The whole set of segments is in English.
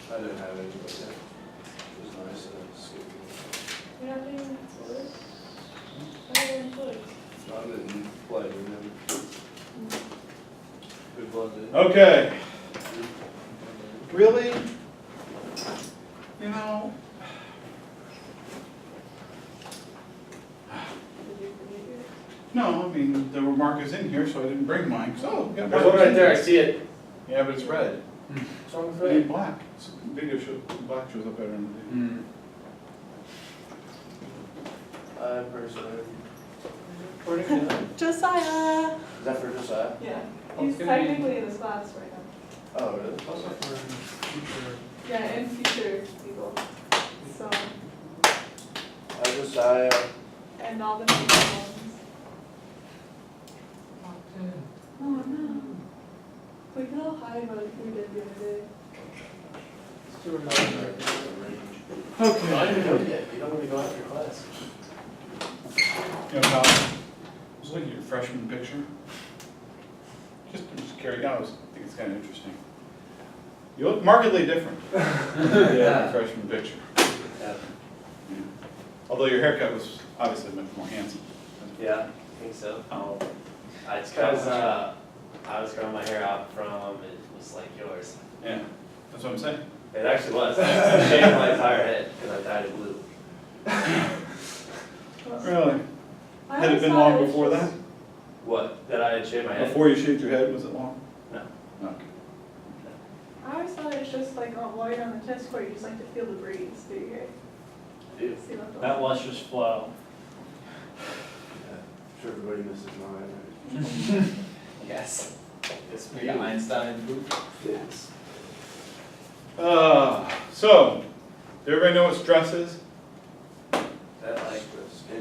I didn't have any, but yeah, it was nice and I skipped it. You're not doing fluids? Why are you doing fluids? I didn't play with him. Good blood. Okay. Really? You know, Did you forget yours? no, I mean, there were markers in here, so I didn't bring mine. So, There's one right there, I see it. Yeah, but it's red. What's wrong with It ain't it? black. Video shows, black shows up better than I personally. Where'd it go? Josiah! Is that for Josiah? Yeah, Oh, he's it's gonna be- technically in this class right now. Oh, really? Also for future. Yeah, and future people. So, Josiah. and all the future ones. Oh no. We could all hide what we did the other day. I don't Okay. even know yet. You don't want to go after class. You know, I was looking at your freshman picture. Just carry on, I think it's kind of interesting. You look markedly different than your freshman picture. Yeah. Yeah. Although your haircut was obviously much more handsome. Yeah, I think so. Oh. It's because I was growing my hair out from, it was like yours. Yeah, that's what I'm saying. It actually was. I shaved my entire head because I dyed it blue. Really? I Had it always been thought long was before that? just- What? That I had shaved my head? Before you shaved your head, was it long? No. Okay. I always thought it was just like while you're on the tennis court, you just like to feel the breeze through your hair. Dude. See what That lustrous flow. I'm sure everybody misses mine. Right? Yes. It's for The you. Einstein. Yes. So, do everybody know what stress is? That like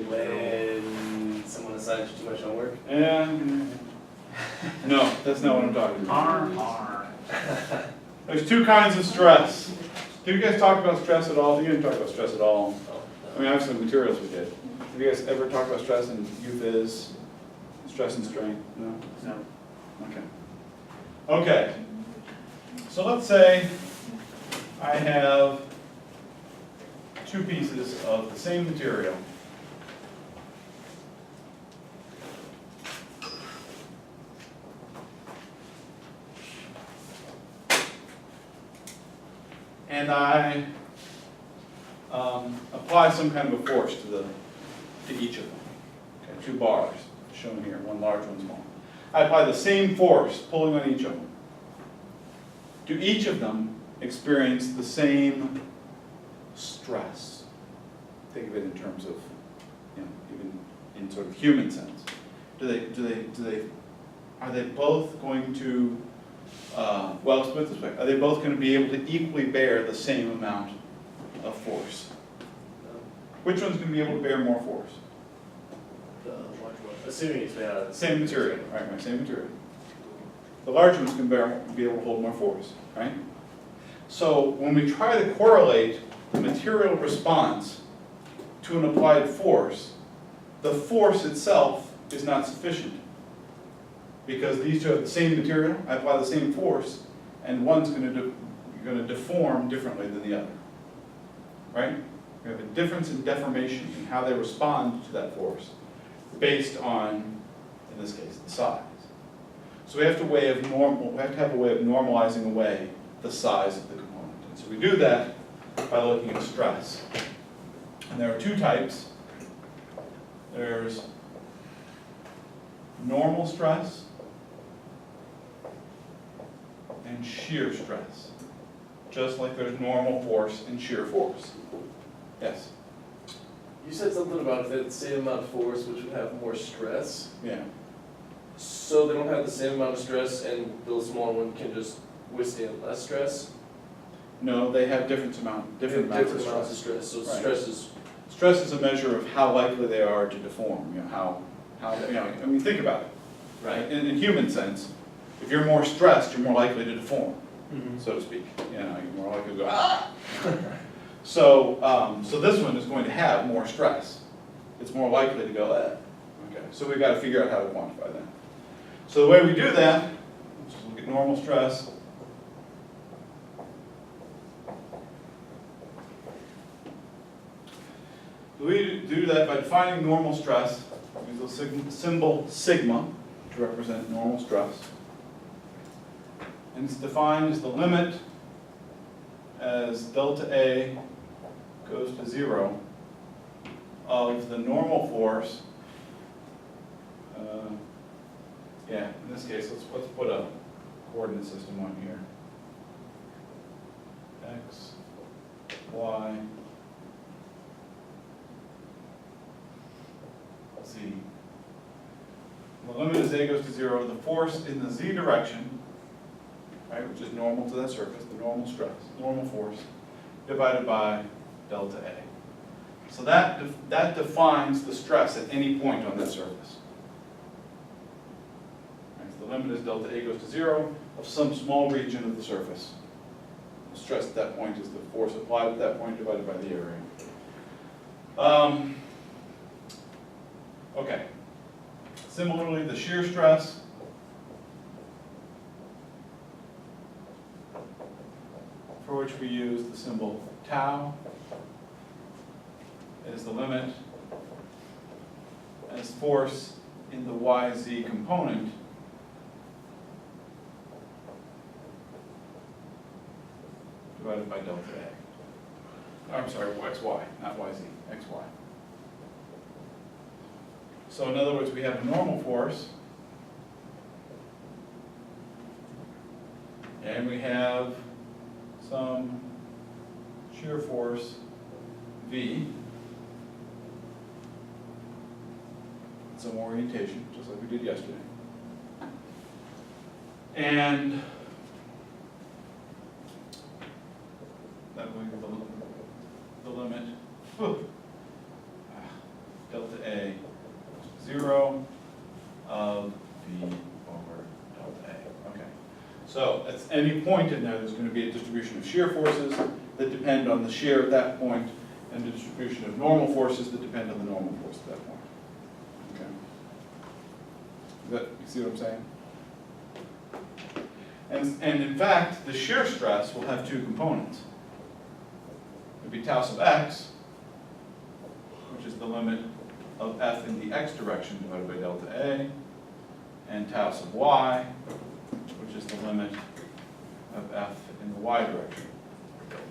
when someone assigns you too much homework? And no, that's not what I'm talking about. Arr. There's two kinds of stress. Did you guys talk about stress at all? You didn't talk about stress at all. Oh, I mean, obviously the materials we did. Have you guys ever talked about stress in UPhys? Stress and strain? No? No. Okay. Okay. So let's say I have two pieces of the same material. And I apply some kind of a force to each of them. Okay, two bars shown here, one large, one small. I apply the same force pulling on each of them. Do each of them experience the same stress? Think of it in terms of, even in sort of human sense. Are they both going to, well, let's put it this way, are they both going to be able to equally bear the same amount of force? Which one's going to be able to bear more force? The large one. Assuming it's made out of the Same material, right, same material. The large ones can be able to hold more force, right? So when we try to correlate the material response to an applied force, the force itself is not sufficient. Because these two have the same material, I apply the same force, and one's going to deform differently than the other. Right? We have a difference in deformation in how they respond to that force based on, in this case, the size. So we have to have a way of normalizing away the size of the component. And so we do that by looking at stress. And there are two types. There's normal stress and shear stress. Just like there's normal force and shear force. Yes? You said something about if they had the same amount of force, which would have more stress. Yeah. So they don't have the same amount of stress, and the smaller one can just withstand less stress. No, they have different amounts of Different amounts of stress. stress. So Right. stress is Stress is a measure of how likely they are to deform. I mean, think about it. Right. In human sense, if you're more stressed, you're more likely to deform, Mhm. so to speak. You're more likely to go, ah! So this one is going to have more stress. It's more likely to go, Okay, so we've got to figure out how to quantify that. So the way we do that, let's just look at normal stress We do that by defining normal stress. We use the symbol sigma to represent normal stress. And it's defined as the limit as delta A goes to 0 of the normal force. Yeah, in this case, let's put a coordinate system on here. X, Y, Z. The limit as A goes to 0, the force in the Z direction, right, which is normal to that surface, the normal stress, normal force, divided by delta A. So that defines the stress at any point on that surface. Right, so the limit is delta A goes to 0 of some small region of the surface. The stress at that point is the force applied at that point divided by the area. Okay. Similarly, the shear stress for which we use the symbol tau is the limit as force in the YZ component divided by delta A. I'm sorry, XY, not YZ, XY. So in other words, we have a normal force, and we have some shear force V, some orientation, just like we did yesterday. And that will be the limit, delta A 0 of V over delta A. Okay. So at any point in there, there's going to be a distribution of shear forces that depend on the shear at that point, and a distribution of normal forces that depend on the normal force at that point. Okay. You see what I'm saying? And in fact, the shear stress will have two components. It would be tau sub x, which is the limit of F in the x direction divided by delta A, and tau sub y, which is the limit of F in the y direction delta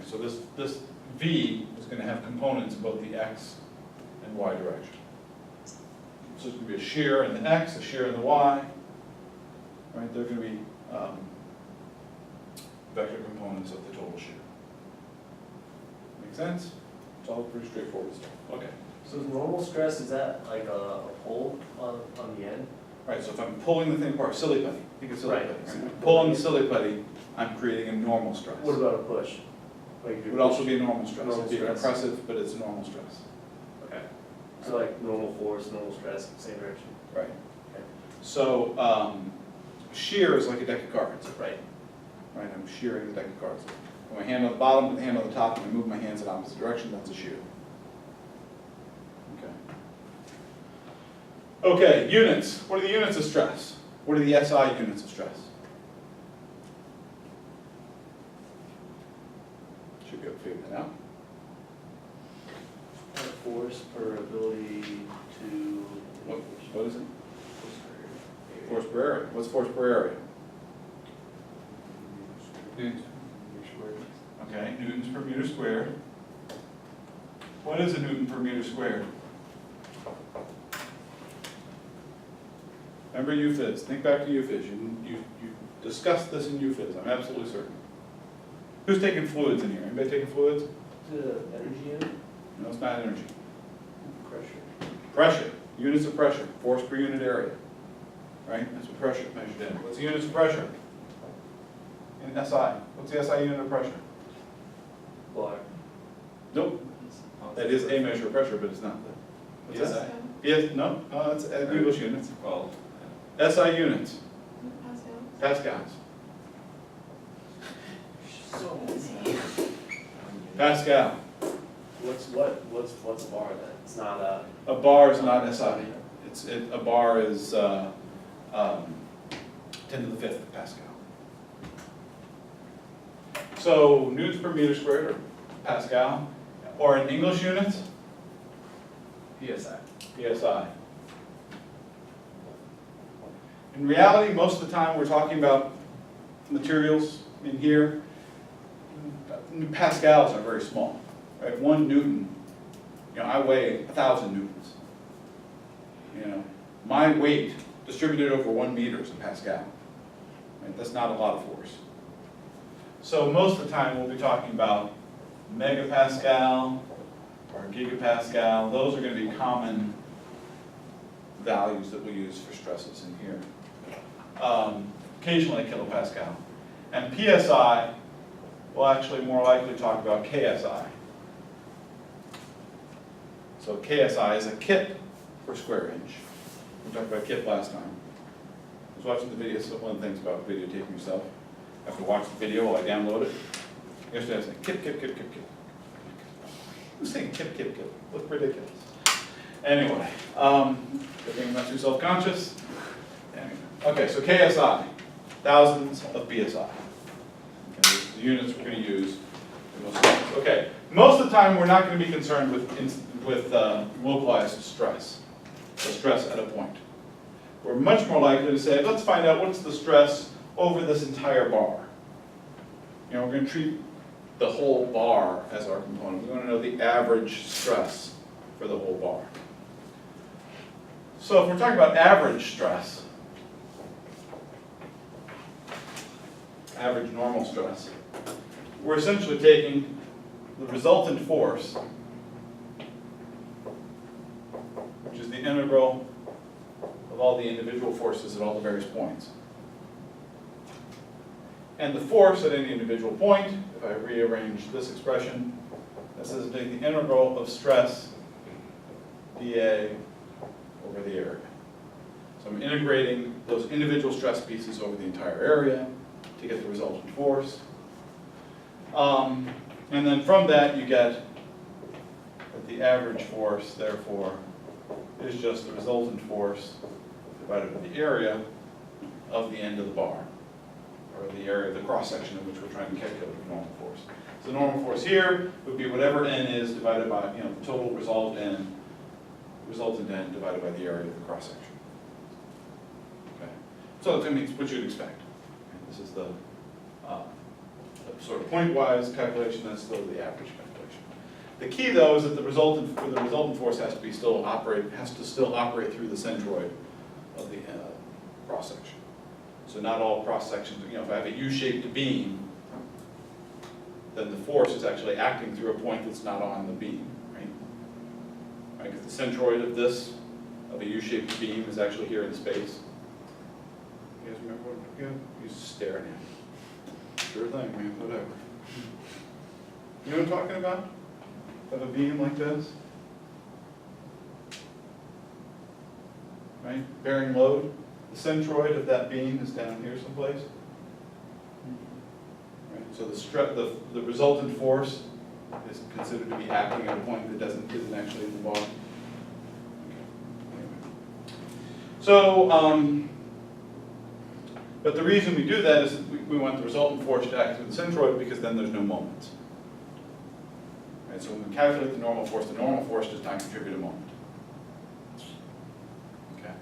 A. So this V is going to have components in both the x and y direction. So it's going to be a shear in the x, a shear in the y, right? They're going to be vector components of the total shear. Make sense? It's all pretty straightforward stuff. Okay. So normal stress, is that like a pull on the end? Right, so if I'm pulling the thing apart, silly putty, think of silly Right. putty. Right? I'm pulling the silly putty, I'm creating a normal stress. What about a push? Like if It you're would also pushing- be a normal stress. Normal It'd be stress. compressive, but it's a normal stress. Okay. So like normal force, normal stress, same direction. Right. Okay. So shear is like a deck of cards. Right. Right, I'm shearing the deck of cards. With my hand on the bottom, with the hand on the top, and I move my hands in opposite direction, that's a shear. Okay. Okay, units. What are the units of stress? What are the SI units of stress? Should be able to figure that out. Force per ability to. What is it? Force per area. What's force per area? Okay, newtons per meter squared. What is a newton per meter squared? Remember UFIS. Think back to UFIS. You discussed this in UFIS, I'm absolutely certain. Who's taking fluids in here? Anybody taking fluids? The energy unit? No, it's not energy. Pressure. Pressure, units of pressure, force per unit area. Right? That's what pressure is measured in. What's the units of pressure? In SI. What's the SI unit of pressure? Bar. Nope. That is a measure of pressure, but it's not the. What's that? Yes, no, it's English units. Well, SI units, Pascal. pascals. So easy. Pascal. What's a bar then? It's not a. A bar is not SI. A bar is 10 to the 5th Pascal. So newtons per meter squared, or Pascal, or in English units, PSI. PSI. In reality, most of the time we're talking about materials in here. Pascals are very small, right? 1 Newton, I weigh 1,000 newtons. My weight distributed over 1 meter is a Pascal. Right? That's not a lot of force. So most of the time we'll be talking about megapascal or gigapascal. Those are going to be common values that we use for stresses in here. Occasionally kilopascal. And PSI, we'll actually more likely talk about KSI. So KSI is a kip per square inch. We talked about kip last time. I was watching the video, so one of the things about videotaping yourself, I have to watch the video while I download it. Yesterday I was saying kip, kip, kip, kip, kip. Who's saying kip, kip, kip? Look ridiculous. Anyway, good thing I'm not too self-conscious. Anyway. Okay, so KSI, thousands of PSI. Okay, these are the units we're going to use. Okay, most of the time we're not going to be concerned with localized stress, the stress at a point. We're much more likely to say, let's find out what's the stress over this entire bar. We're going to treat the whole bar as our component. We want to know the average stress for the whole bar. So if we're talking about average stress, average normal stress, we're essentially taking the resultant force, which is the integral of all the individual forces at all the various points. And the force at any individual point, if I rearrange this expression, that says I'm taking the integral of stress dA over the area. So I'm integrating those individual stress pieces over the entire area to get the resultant force. And then from that you get that the average force, therefore, is just the resultant force divided by the area of the end of the bar, or the area of the cross-section in which we're trying to calculate the normal force. So the normal force here would be whatever n is divided by, the total resultant n divided by the area of the cross-section. Okay. So that's what you'd expect. This is the sort of point-wise calculation. That's still the average calculation. The key, though, is that the resultant force has to still operate through the centroid of the cross-section. So not all cross-sections. If I have a U-shaped beam, then the force is actually acting through a point that's not on the beam, right? Because the centroid of a U-shaped beam is actually here in space. You guys remember what? Yeah, you just staring at me. Sure thing, man. Whatever. You know what I'm talking about? Of a beam like this, right? Bearing load. The centroid of that beam is down here someplace. Right? So the resultant force is considered to be acting at a point that isn't actually in the bar. Okay. Anyway. So, but the reason we do that is that we want the resultant force to act through the centroid, because then there's no moments. Right? So when we calculate the normal force does not contribute a moment. Okay.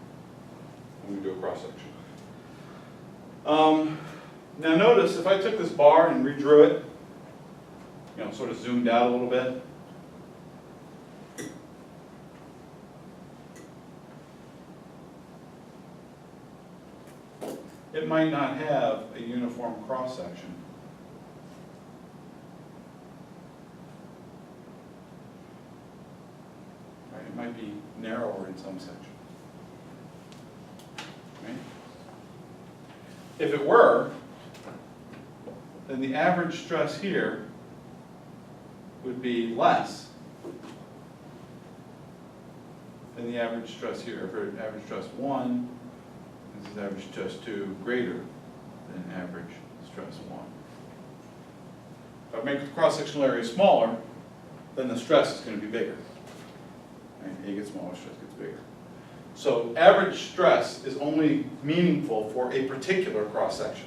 When we do a cross section. Now notice, if I took this bar and redrew it, sort of zoomed out a little bit, it might not have a uniform cross section. Right? It might be narrower in some section. Right? If it were, then the average stress here would be less than the average stress here. For average stress 1, this is average stress 2 greater than average stress 1. If I make the cross-sectional area smaller, then the stress is going to be bigger. Right? A gets smaller, stress gets bigger. So average stress is only meaningful for a particular cross-section.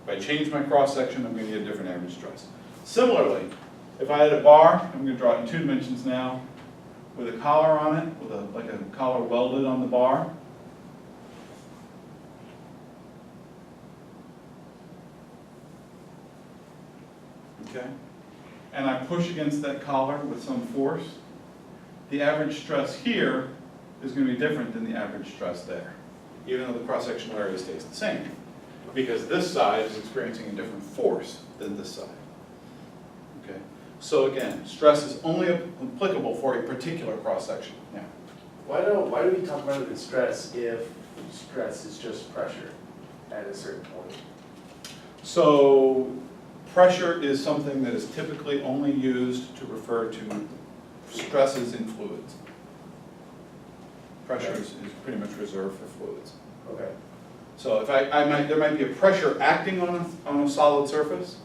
If I change my cross-section, I'm going to get a different average stress. Similarly, if I had a bar, I'm gonna draw it in 2 dimensions now, with a collar on it, with like a collar welded on the bar. Okay, and I push against that collar with some force, the average stress here is going to be different than the average stress there, even though the cross-sectional area stays the same, because this side is experiencing a different force than this side. Okay, so again, stress is only applicable for a particular cross-section. Now, Why do we talk about it as stress if stress is just pressure at a certain point? so pressure is something that is typically only used to refer to stresses in fluids. Pressure is pretty much reserved for fluids. Okay. So if there might be a pressure acting on a solid surface,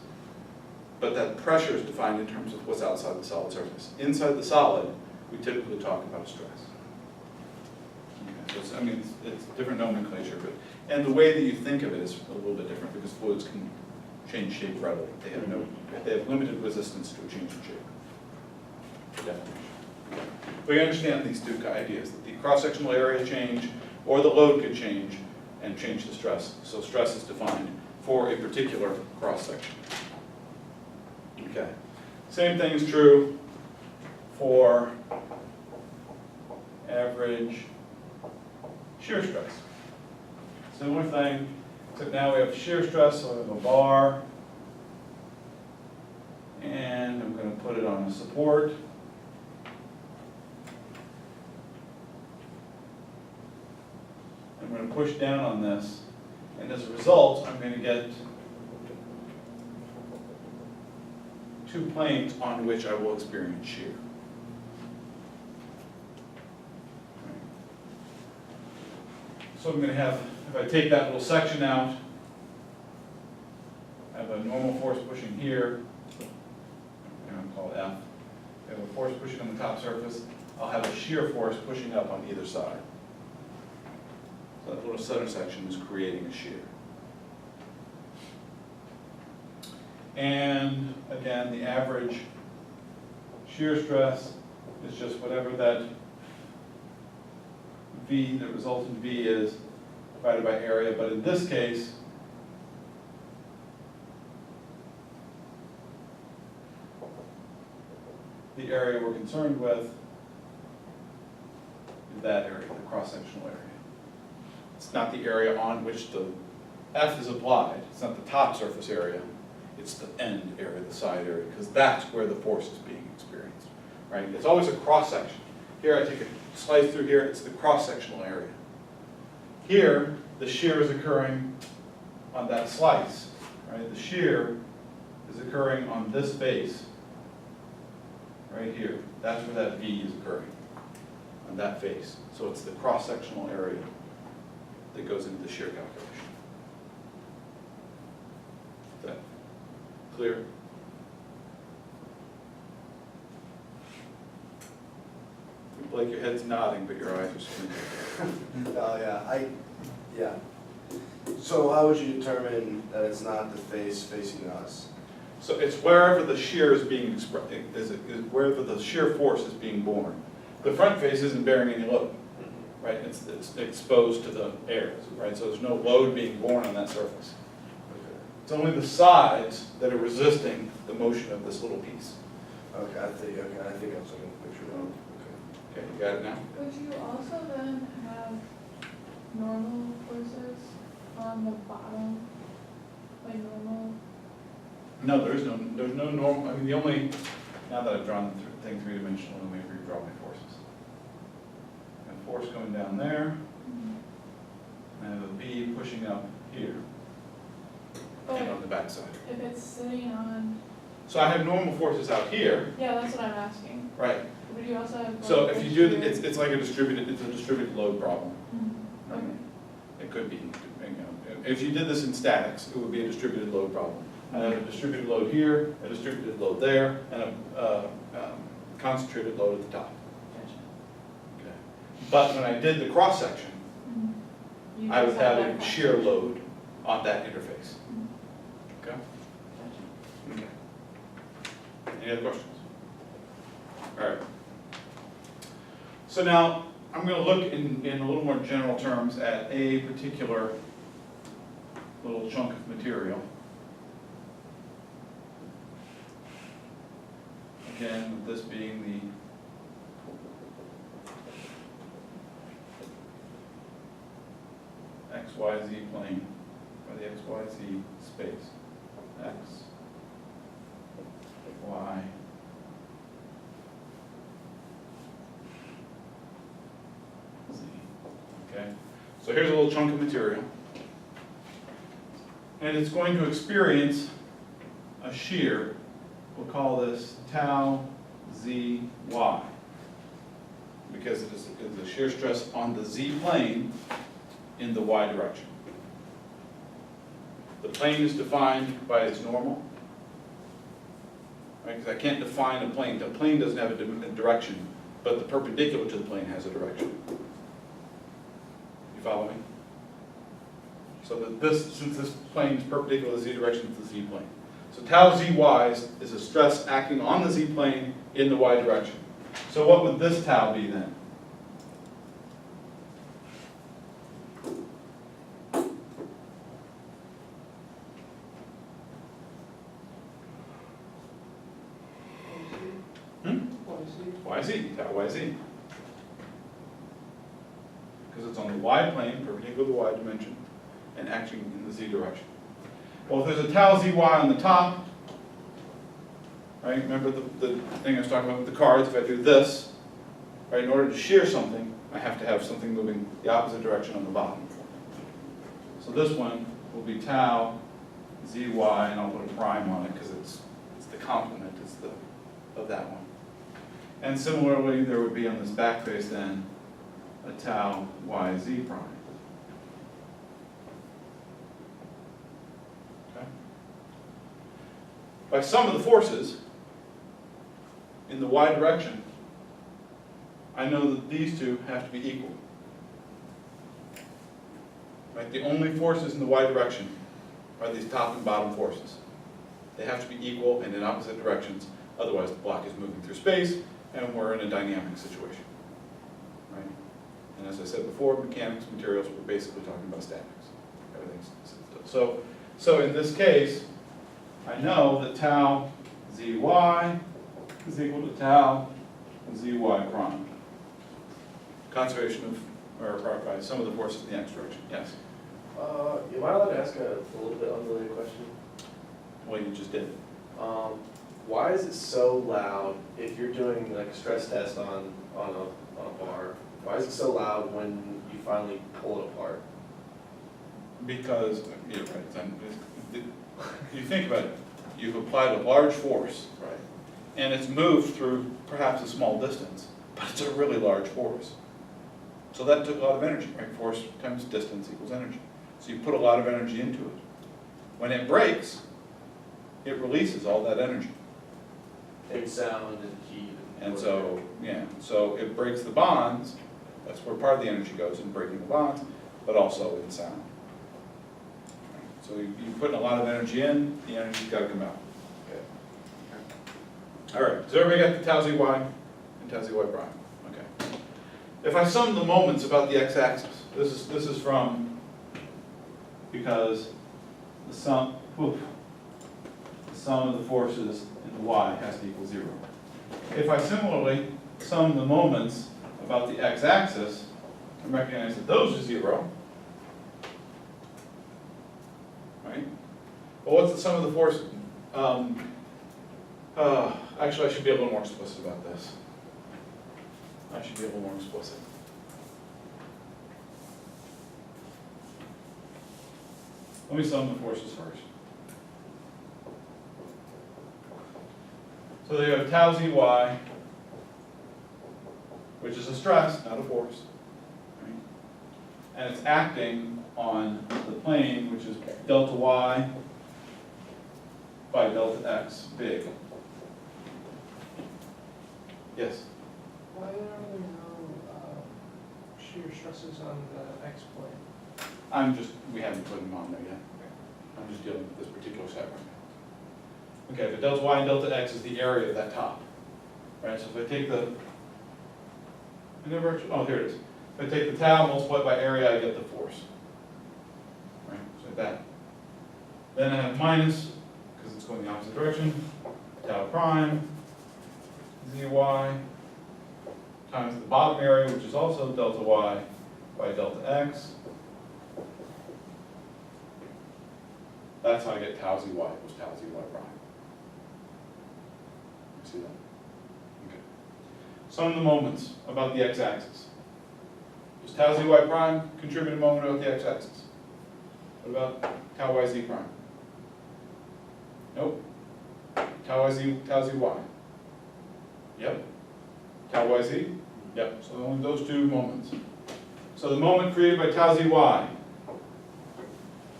but that pressure is defined in terms of what's outside the solid surface. Inside the solid, we typically talk about stress. Okay, so it's different nomenclature, and the way that you think of it is a little bit different because fluids can change shape readily. They have limited resistance to a change in shape. For definition. But you understand these two ideas, that the cross-sectional area change or the load could change and change the stress. So stress is defined for a particular cross-section. Okay. Same thing is true for average shear stress. Similar thing, except now we have shear stress, so we have a bar, and I'm going to put it on a support. I'm going to push down on this, and as a result, I'm going to get 2 planes on which I will experience shear. So I'm going to have, if I take that little section out, I have a normal force pushing here, I'll call it F. I have a force pushing on the top surface. I'll have a shear force pushing up on either side. So that little center section is creating a shear. And again, the average shear stress is just whatever that V, the resultant V is, divided by area. But in this case, the area we're concerned with is that area, the cross-sectional area. It's not the area on which the F is applied. It's not the top surface area. It's the end area, the side area, because that's where the force is being experienced, right? It's always a cross-section. Here I take a slice through here, it's the cross-sectional area. Here, the shear is occurring on that slice, right? The shear is occurring on this face, right here. That's where that V is occurring, on that face. So it's the cross-sectional area that goes into the shear calculation. Is that clear? Blake, your head's nodding, but your eyes are squinting. Oh, yeah. So how would you determine that it's not the face facing us? So it's wherever the shear is being expressed, wherever the shear force is being borne. The front face isn't bearing any load, right? It's exposed to the air, right? So there's no load being borne on that surface. It's only the sides that are resisting the motion of this little piece. Okay, I think I'm taking a picture of. Okay, you got it now? Would you also then have normal forces on the bottom, like normal? No, there's no normal, I mean, the only, now that I've drawn the thing three-dimensional, let me redraw my forces. I have force coming down there, and I have a V pushing up here, and on the back side. If it's sitting on, So I have normal forces out here, yeah, that's what I'm asking. right? Would you also have? So if you do, here? it's like it's a distributed load problem. Mhm. Okay. It could be, you know, if you did this in statics, it would be a distributed load problem. I have a distributed load here, a distributed load there, and a concentrated load at the top. Gotcha. Okay. But when I did the cross-section, Mhm. You I would just have that a shear load on that interface. Mhm. Okay? Gotcha. Okay. Any other questions? All right. So now, I'm going to look in a little more general terms at a particular little chunk of material. Again, with this being the XYZ plane, or the XYZ space. X, Y, Z. Okay? So here's a little chunk of material. And it's going to experience a shear. We'll call this tau Z Y. Because it is a shear stress on the Z plane in the Y direction. The plane is defined by its normal. Right? Because I can't define a plane. The plane doesn't have a direction, but the perpendicular to the plane has a direction. You follow me? So that this, since this plane is perpendicular to the Z direction, it's the Z plane. So tau ZY is a stress acting on the Z plane in the Y direction. So what would this tau be then? YZ, tau YZ. Because it's on the Y plane, perpendicular to the Y dimension, and acting in the Z direction. Well, if there's a tau ZY on the top, right, remember the thing I was talking about with the cards, if I do this, right, in order to shear something, I have to have something moving the opposite direction on the bottom. So this one will be tau ZY, and I'll put a prime on it because it's the complement of that one. And similarly, there would be on this back face then a tau YZ prime. Okay? By sum of the forces in the Y direction, I know that these two have to be equal. Right? The only forces in the Y direction are these top and bottom forces. They have to be equal and in opposite directions, otherwise the block is moving through space and we're in a dynamic situation. Right? And as I said before, mechanics, materials, we're basically talking about statics. Everything's so in this case, I know that tau ZY is equal to tau ZY prime. Conservation of, or by some of the forces in the X direction. Yes? Am I allowed to ask a little bit unrelated question? Well, you just did. Why is it so loud if you're doing like a stress test on a bar? Why is it so loud when you finally pull it apart? Because, you're right, you think about it, you've applied a large force, Right. and it's moved through perhaps a small distance, but it's a really large force. So that took a lot of energy, right? Force times distance equals energy. So you put a lot of energy into it. When it breaks, it releases all that energy. And sound and heat. And so, yeah, so it breaks the bonds, that's where part of the energy goes in breaking the bonds, but also in sound. So you're putting a lot of energy in, the energy's got to come out. Okay. All right, so everybody got the tau ZY and tau ZY prime. Okay. If I sum the moments about the x-axis, this is from, because the sum of the forces in the y has to equal 0. If I similarly sum the moments about the x-axis and recognize that those are 0, right? Well, what's the sum of the forces? Actually, I should be a little more explicit about this. I should be a little more explicit. Let me sum the forces first. So you have tau ZY, which is a stress, not a force. Right? And it's acting on the plane, which is delta Y by delta X big. Yes? Why are there no shear stresses on the X plane? We haven't put them on there yet. I'm just dealing with this particular set right Okay, but delta y and delta x is the area of that top, right? So if I take the, I never actually, oh, here it is. If I take the tau, multiply it by area, I get the force. Right, so like that. Then I have minus, because it's going the opposite direction, tau prime, zy, times the bottom area, which is also delta y by delta x. That's how I get tau zy equals tau zy prime. You see that? Okay. Sum the moments about the x-axis. Does tau zy prime contribute a moment about the x-axis? What about tau yz prime? Nope. Tau zy y. Yep. Tau yz? Yep. So only those two moments. So the moment created by tau zy.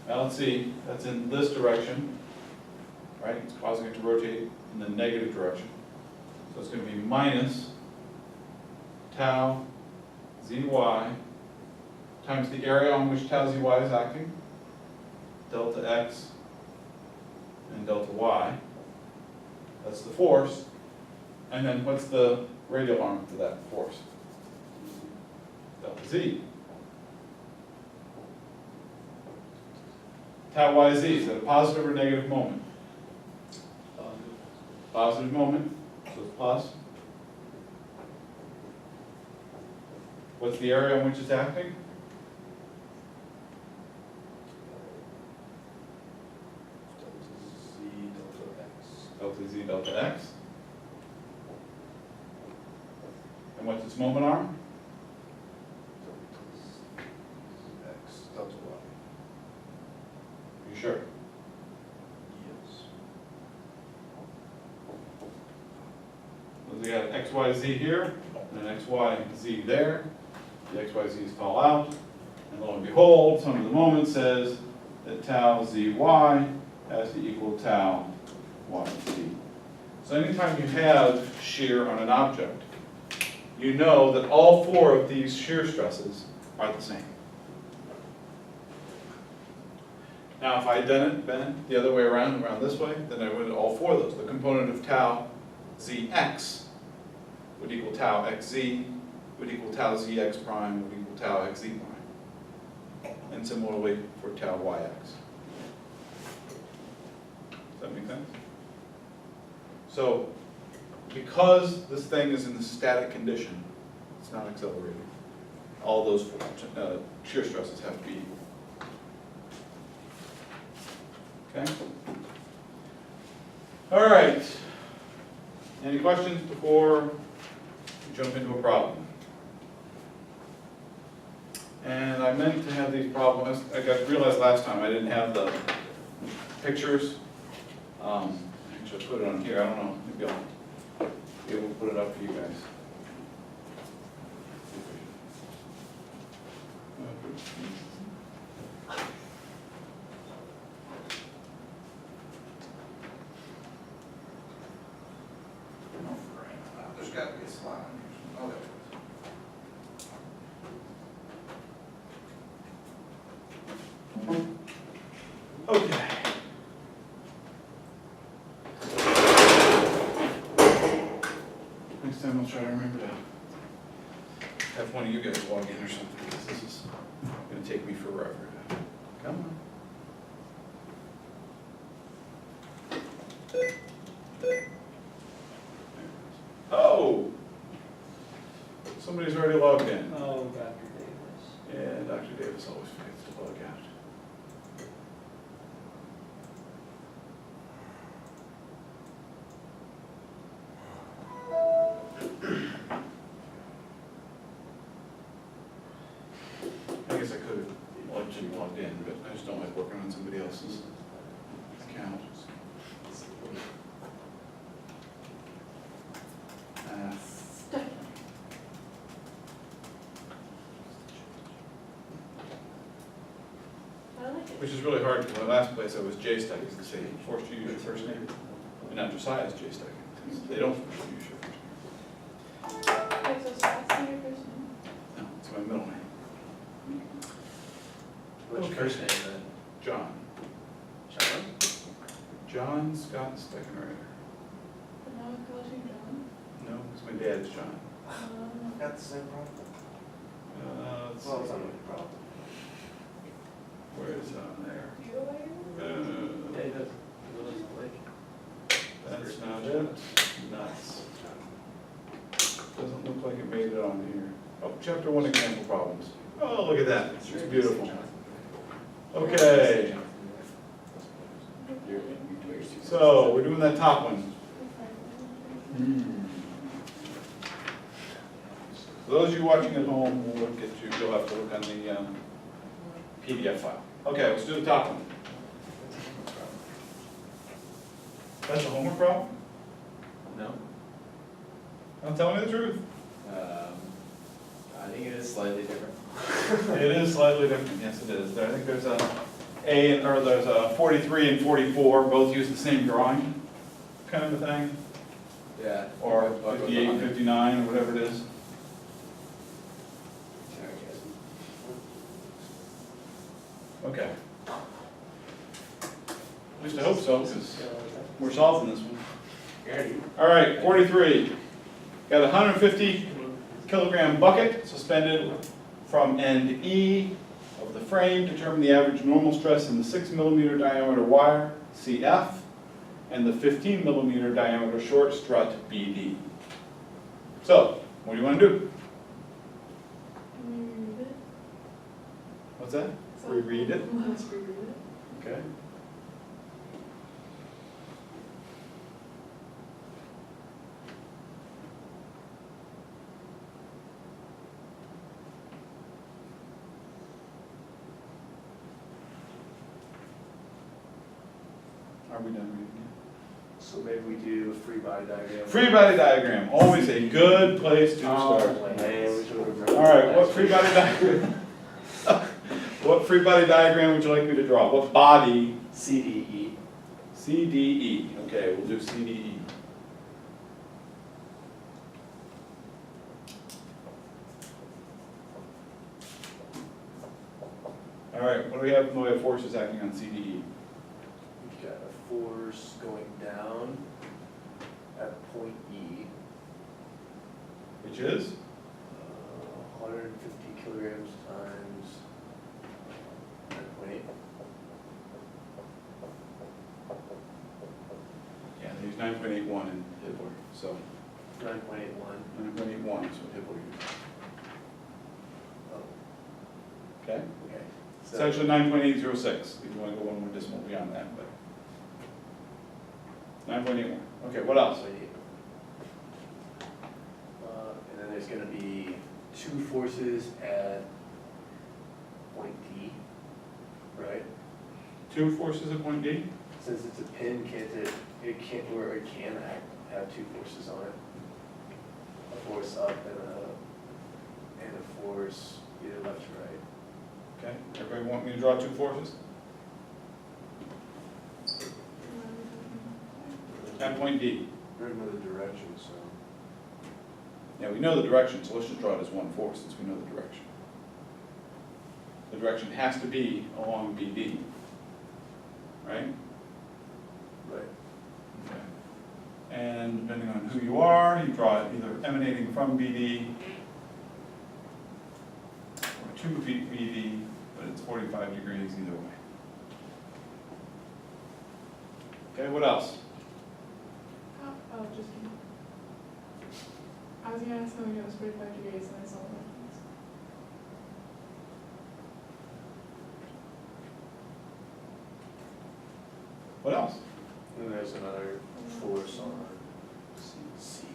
Now let's see, that's in this direction, right? It's causing it to rotate in the negative direction. So it's going to be minus tau zy times the area on which tau zy is acting, delta x and delta y. That's the force. And then what's the radial arm to that force? Delta z. Tau yz, is that a positive or negative moment? Positive moment, so it's plus. What's the area on which it's acting? Delta z, delta x. And what's its moment arm? X, delta y. Are you sure? Yes. So we got x, y, z here, and an x, y, z there. The x, y, z's fall out. And lo and behold, sum of the moment says that tau zy has to equal tau yz. So anytime you have shear on an object, you know that all four of these shear stresses are the same. Now if I had done it, bent the other way around this way, then I would all four of those. The component of tau zx would equal tau xz, would equal tau zx prime, would equal tau xz prime. And similarly for tau yx. Does that make sense? So, because this thing is in the static condition, it's not accelerating, all those four shear stresses have to be equal. Okay? All right. Any questions before we jump into a problem? And I meant to have these problems, I realized last time I didn't have the pictures. Actually, I put it on here, I don't know, maybe I'll be able to put it up for you guys. There's got to be a slide on here. Oh, there it is. Okay. Next time I'll try to remember to have one of you guys log in or something, because this is going to take me forever. Come on. Oh! Somebody's already logged in. Oh, Dr. Davis. Yeah, Dr. Davis always forgets to log out. I guess I could have let you logged in, but I just don't like working on somebody else's account. I like it. Which is really hard, because my last place I was J-Studies, and say, forced you to use your first name. And not Josiah's J-Study. They don't force you to use your first name. Wait, so Scott's your first name? No, it's my middle name. What's your first name then? John. John? John Scott Steckenrider. But now it calls you John. No, because my dad's John. Got the same problem? Let's see. Well, it's not really a problem. Where is it on there? Yeah, he does. He lives in the lake. That's not it. Nuts. Doesn't look like it made it on here. Oh, chapter 1 example problems. Oh, look at that. It's beautiful. Okay. So we're doing that top one. For those of you watching at home, we'll look at you. You'll have to look on the PDF file. Okay, let's do the top one. That's a homework problem? No, Don't tell me the truth. I think it is slightly different. It is slightly different, yes it is. I think there's there's a 43 and 44, both use the same drawing, kind of a thing. Yeah. Or 58, 59, or whatever it is. Sorry, guys. Okay. At least I hope so, because we're solving this one. All right, 43. Got a 150 kilogram bucket suspended from end E of the frame. Determine the average normal stress in the 6 millimeter diameter wire, CF, and the 15 millimeter diameter short strut, BD. So, what do you want to do? Can we reread it? What's that? Reread it? Let's reread it. Okay. Are we done reading it? So maybe we do a free body diagram. Free body diagram, always a good place to start. Man, we should have remembered. All right, what free body diagram? What free body diagram would you like me to draw? What body? CDE. CDE. Okay, we'll do CDE. All right, what do we have in the way of forces acting on CDE? We've got a force going down at point E, Which is? 150 kilograms times 9.8. Yeah, they use 9.81 in Hitler, so 9.81. 9.81 is what Hitler used. Oh, Okay? okay. It's actually 9.806, if you want to go one more decimal beyond that, but 9.81. Okay, what else? 9.8. And then there's going to be two forces at point D, right? Two forces at point D? Since it's a pin, it can't, or it can have two forces on it. A force up and a force either left or right. Okay, everybody want me to draw two forces? At point D. We already know the direction, so. Yeah, we know the direction, so let's just draw it as one force since we know the direction. The direction has to be along BD, right? Right. Okay. And depending on who you are, you draw it either emanating from BD or to BD, but it's 45 degrees either way. Okay, what else? Oh, just kidding. I was gonna ask something that was 45 degrees and I saw that. What else? And there's another force on C.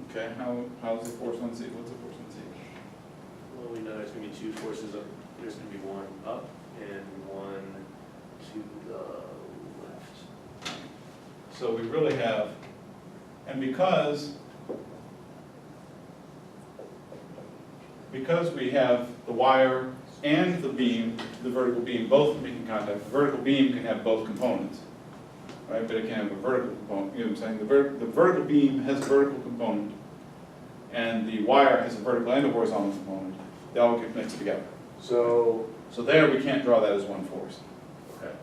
Okay, how's the force on C? What's the force on C? Well, we know there's gonna be two forces up, there's gonna be one up and one to the left. So we really have, and because we have the wire and the beam, the vertical beam, both making contact, the vertical beam can have both components, right? But it can have a vertical component, you know what I'm saying? The vertical beam has a vertical component, and the wire has a vertical and a horizontal component. They all get mixed together. So, So there, we can't draw that as one force. okay.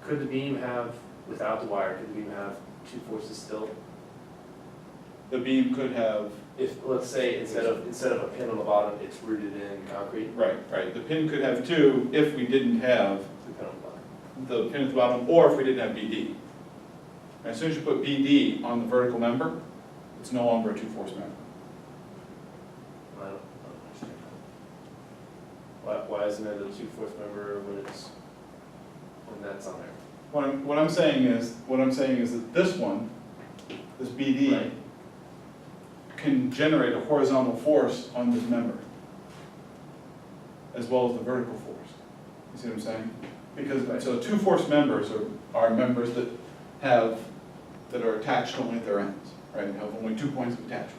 Could the beam have, without the wire, could the beam have two forces still? The beam could have, If, let's say, instead of a pin on the bottom, it's rooted in concrete, right, the pin could have two if we didn't have the pin on the bottom. the pin at the bottom, or if we didn't have BD. And as soon as you put BD on the vertical member, it's no longer a two-force member. I don't understand. Why isn't it a two-force member when that's on there? What I'm saying is that this one, this BD, Right. can generate a horizontal force on this member, as well as the vertical force. You see what I'm saying? Because, so two-force members are members that are attached only at their ends, right? Have only 2 points of attachment.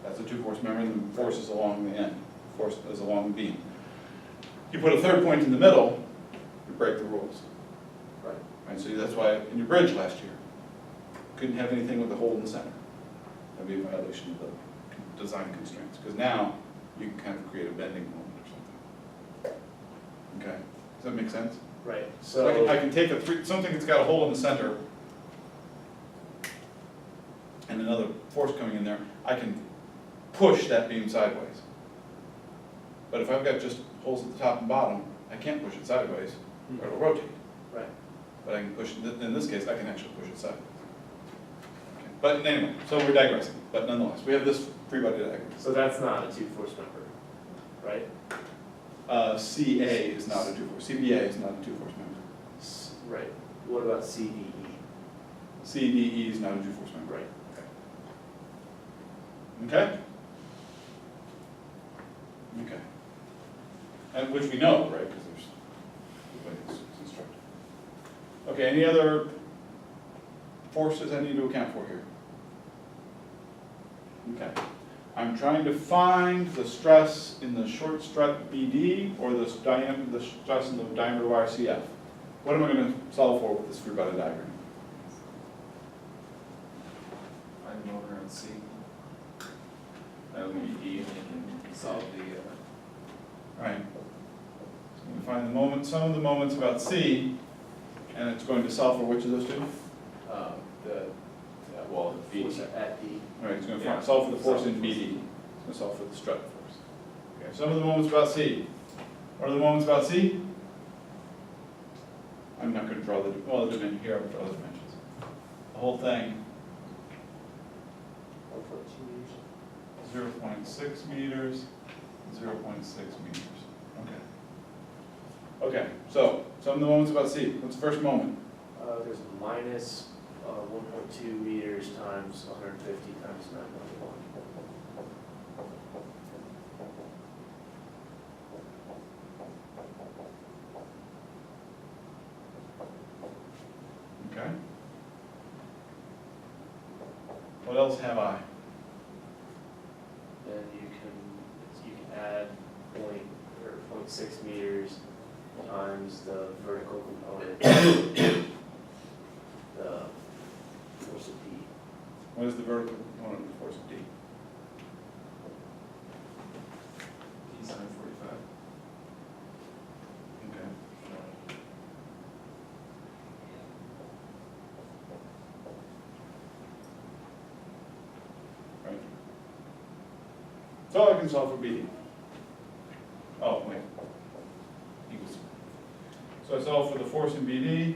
That's a two-force member, and the force is along the end, force is along the beam. You put a third point in the middle, you break the rules. Right. Right, so that's why in your bridge last year, couldn't have anything with a hole in the center. That'd be a violation of the design constraints, because now you can kind of create a bending moment or something. Okay, does that make sense? Right, So I can take something that's got a hole in the center and another force coming in there, I can push that beam sideways. But if I've got just holes at the top and bottom, I can't push it sideways, or it'll rotate. Right. But I can push, in this case, I can actually push it sideways. Okay. But anyway, so we're digressing, but nonetheless, we have this free body diagram. So that's not a two-force member, right? CA is not a two-force, CBA is not a two-force member. Right. What about CDE? CDE is not a two-force member. Right. Okay? Okay. And which we know, right, because there's the way it's constructed. Okay, any other forces I need to account for here? Okay. I'm trying to find the stress in the short strut BD or the stress in the diameter wire CF. What am I going to solve for with this free body diagram? I'm over on C. That would be D, and you can solve the, Right. So I'm going to find the moment, some of the moments about C, and it's going to solve for which of those two? well, the Force B. at D. All right, it's going to Yeah. solve for the force in BD. It's going to solve for the strut force. Okay, some of the moments about C. What are the moments about C? I'm not going to draw the dimension here. I'm going to draw the dimensions. The whole thing, 0.6 meters, 0.6 meters. Okay. Okay, so some of the moments about C. What's the first moment? There's minus 1.2 meters times 150 times 9.1. Okay. What else have I? Then you can add 0.6 meters times the vertical component, the force of D. What is the vertical component of the force of D? D sine 45. Okay. Right. So I can solve for BD. Oh, wait. Equals. So I solve for the force in BD.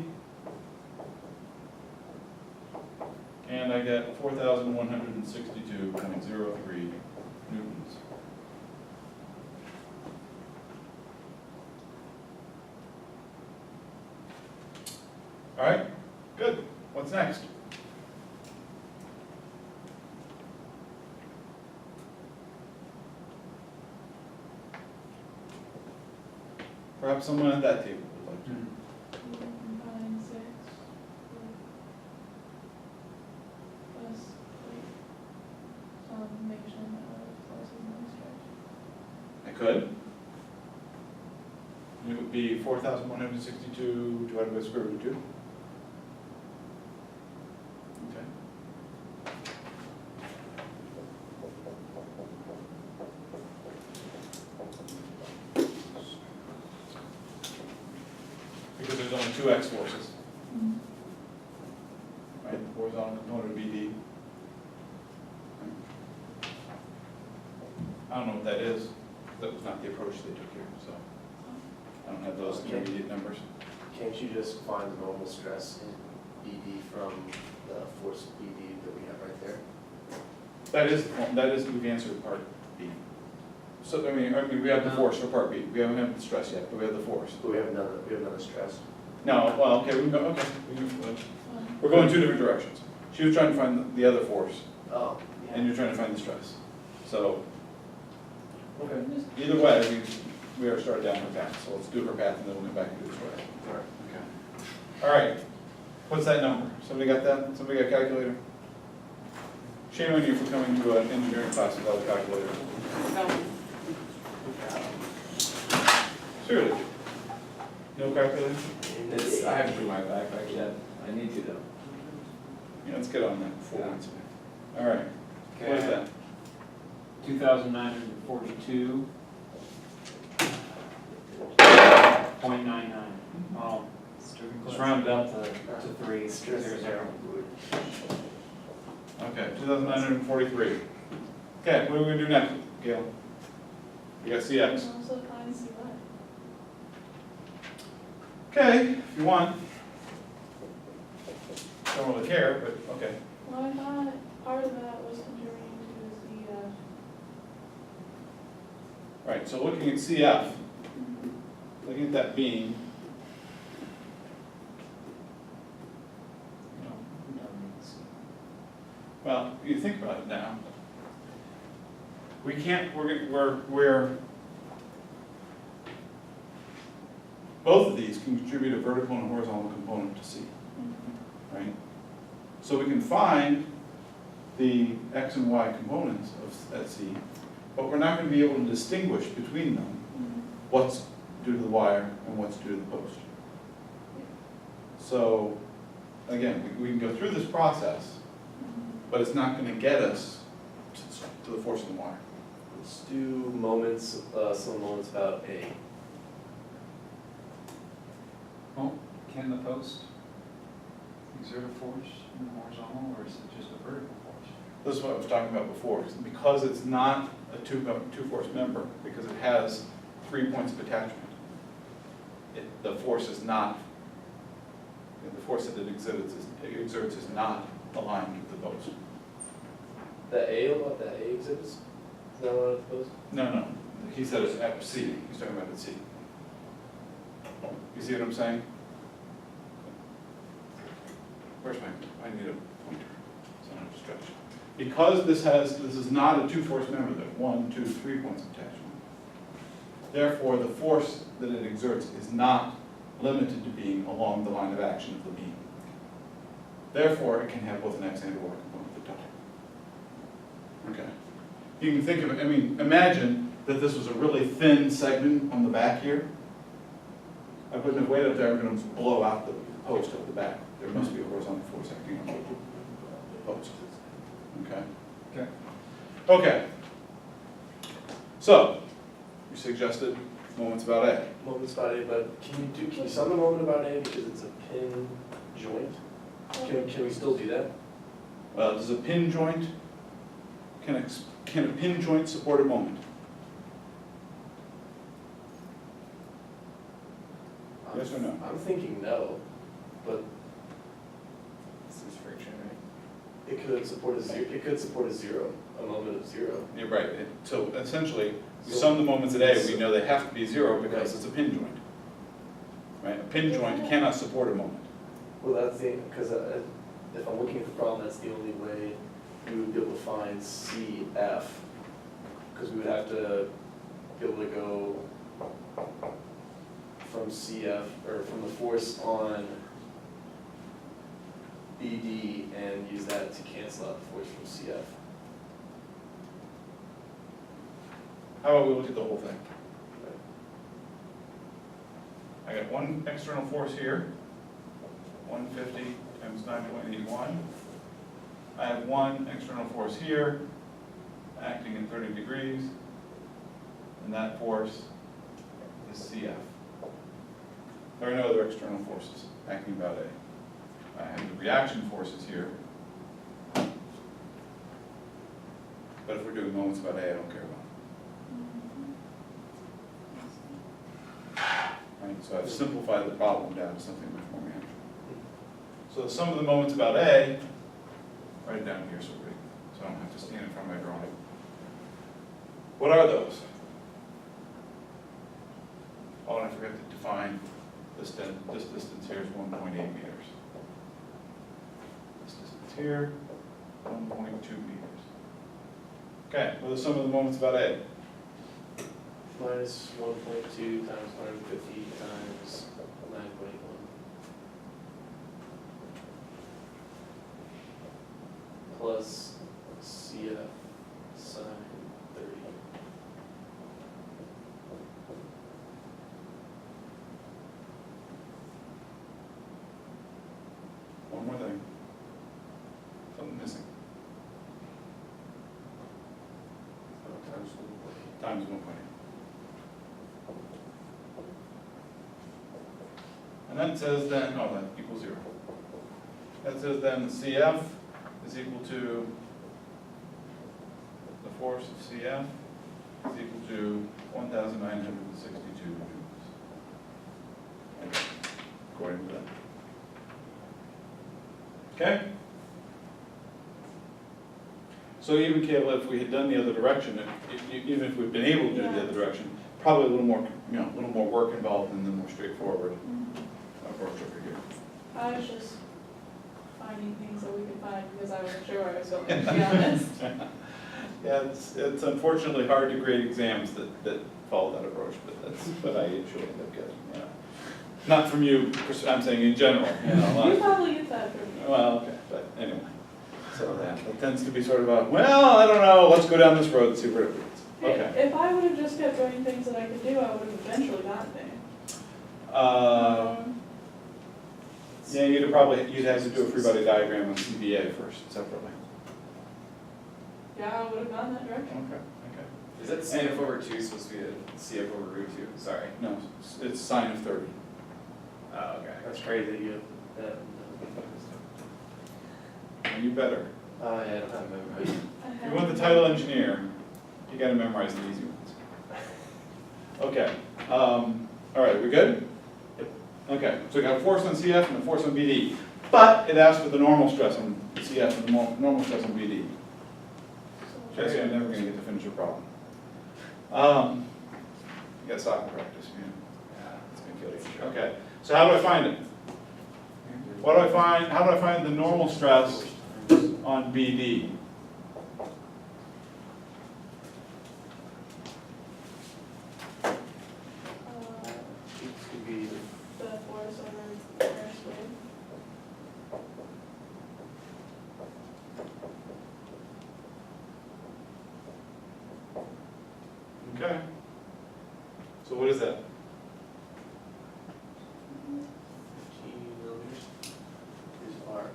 And I get 4,162.03 newtons. All right, good. What's next? Perhaps someone at that table would like to. Combine 6 plus like some measurement of forces in the stretch. I could. It would be 4,162 divided by square root of 2. Okay. Because there's only two x forces. horizontal component of BD. I don't know what that is. That was not the approach they took here, so I don't have those Okay. intermediate numbers. Can't you just find the normal stress in BD from the force BD that we have right there? That is, we've answered part B. So, I mean, we have the force for part B. We haven't had the stress yet, but we have the force. But we have none of stress. No, well, okay, we can go, okay. We're going two different directions. She was trying to find the other force, Oh. and you're trying to find the stress. So, Okay. either way, we are starting down her path, so let's do her path and then we'll get back and do the stress. All right. Okay. All right, what's that number? Somebody got that? Somebody got a calculator? Shame on you for coming to an engineering class without a calculator. Seriously? No calculator? It's, I haven't put my backpack yet, I need to though. Yeah, let's get on that before Yeah. Wednesday. All right, what is that? 2,942. .99. Oh, just round it up to 3, 0. Okay, 2,943. Okay, what are we gonna do next, Gail? We got CX. Also find CY. Okay, if you want. Don't really care, but okay. Well, I thought part of that was contributing to the, Right, so looking at CF, looking at that beam. Well, you think about it now. We can't, we're, both of these can contribute a vertical and horizontal component to C, right? So we can find the X and Y components of at C, but we're not going to be able to distinguish between them what's due to the wire and what's due to the post. So, again, we can go through this process, but it's not going to get us to the force of the wire. Let's do moments, some moments about A. Well, can the post exert a force in the horizontal, or is it just a vertical force? This is what I was talking about before. Because it's not a two-force member, because it has 3 points of attachment, the force is not, the force that it exerts is not aligned with the post. The A, about the A exhibits? Is that what it's supposed? No, he said it's at C, he's talking about at C. You see what I'm saying? Where's I need a pointer, so I don't stretch. Because this is not a two-force member, there's 1, 2, 3 points of attachment. Therefore, the force that it exerts is not limited to being along the line of action of the beam. Therefore, it can have both an X and a Y component at the top. Okay. You can think of it, I mean, imagine that this was a really thin segment on the back here. I put enough weight up there, I'm going to blow out the post of the back. There must be a horizontal force acting on the post. Okay? Okay. Okay. So, you suggested moments about A. Moments about A, but can you sum the moment about A because it's a pin joint? Can we still do that? Well, does a pin joint, can a pin joint support a moment? Yes or no? I'm thinking no, but This is friction, right? it could support a zero, a moment of zero. You're right. So essentially, we sum the moments at A, we know they have to be 0 because it's a pin joint. Right? A pin joint cannot support a moment. Well, that's the, because if I'm looking at the problem, that's the only way we would be able to find CF, because we would have to be able to go from CF, or from the force on BD and use that to cancel out the force from CF. How about we look at the whole thing? I got one external force here, 150 times 9.81. I have one external force here, acting at 30 degrees, and that force is CF. There are no other external forces acting about A. I have the reaction forces here, But if we're doing moments about A, I don't care about it. Right, so I've simplified the problem down to something much more manageable. So the sum of the moments about A, write it down here so I don't have to stand in front of my drawing. What are those? Oh, and I forgot to define this distance here is 1.8 meters. This distance here, 1.2 meters. Okay, what are some of the moments about A? Minus 1.2 times 150 times 9.1. Plus CF sine 30. One more thing. Something missing. Times 1.8. And that says then, oh, that equals 0. That says then CF is equal to, the force of CF is equal to 1,962 newtons. According to that. Okay? So even Kayla, if we had done the other direction, even if we'd been able to do the other direction, probably a little more, a little more work involved and then more straightforward approach over here. I was just finding things that we could find because I wasn't sure where I was going, to be honest. Yeah, it's unfortunately hard to grade exams that follow that approach, but that's what I usually end up getting, yeah. Not from you, I'm saying in general, You probably get that from me. Well, okay, but anyway. So that tends to be sort of a, well, I don't know, let's go down this road and see where it leads. Okay. If I would have just kept doing things that I could do, I would have eventually gotten there. Yeah, you'd have to do a free body diagram on CBA first, separately. Yeah, I would have gone that direction. Okay. Is that CF over 2 supposed to be a CF over root 2? Sorry. No, it's sine of 30. Oh, okay. That's crazy, you have that. And you better. Yeah, I don't have memorized. If you want the title engineer, you gotta memorize the easy ones. Okay, all right, we good? Yep. Okay, so we got a force on CF and a force on BD, but it asked for the normal stress on CF and the normal stress on BD. Jesse, I'm never gonna get to finish your problem. You got soccer practice, it's gonna kill you. Okay, so how do I find it? How do I find the normal stress on BD? It could be The force over airspeed. Okay. So what is that? 15 millimeters is R. Oops,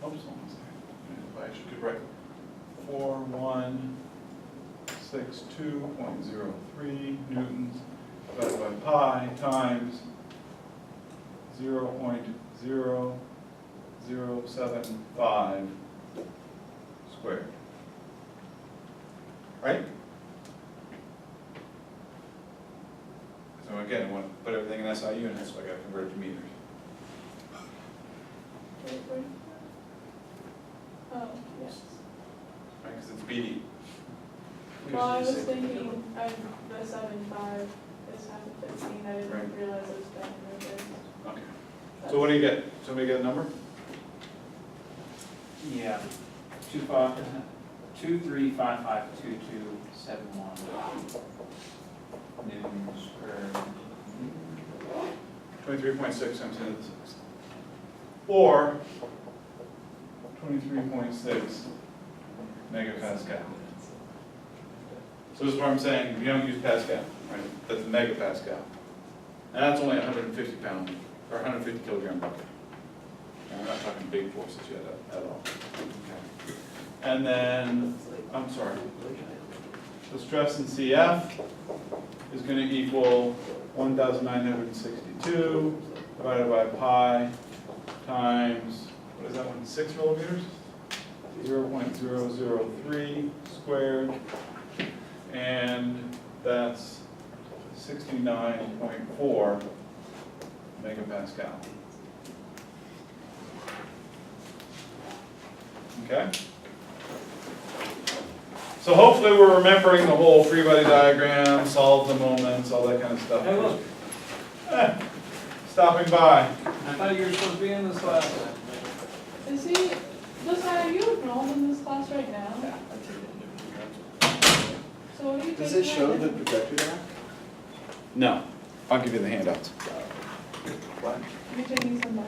hold on a second. If I actually could write 4162.03 newtons divided by pi times 0.0075 squared. Right? So again, I want to put everything in SI units, so I got to convert it to meters. Wait. Oh, yes. Right, because it's BD. Well, I was thinking, the 7.5 is half of 15, I Right. didn't realize it was back in the day. Okay. So what do you get? Somebody get a number? Yeah, 23552271 newtons per. 23.6 times 10 to the 6th. Or 23.6 megapascal. So this is what I'm saying, you don't use Pascal, right? That's megapascal. And that's only 150 pound, or 150 kilogram bucket. And we're not talking big forces yet at all. Okay. And then, I'm sorry, the stress in CF is going to equal 1,962 divided by pi times, what is that one, 6 millimeters? 0.003 squared, and that's 69.4 megapascal. Okay? So hopefully we're remembering the whole free body diagram, solve the moments, all that kind of stuff. Hey, look, Stopping by. I thought you were supposed to be in this class. Is he, are you enrolled in this class right now? So what are you taking? Does it show right the now? projector now? No, I'll give you the handouts. What? You're taking some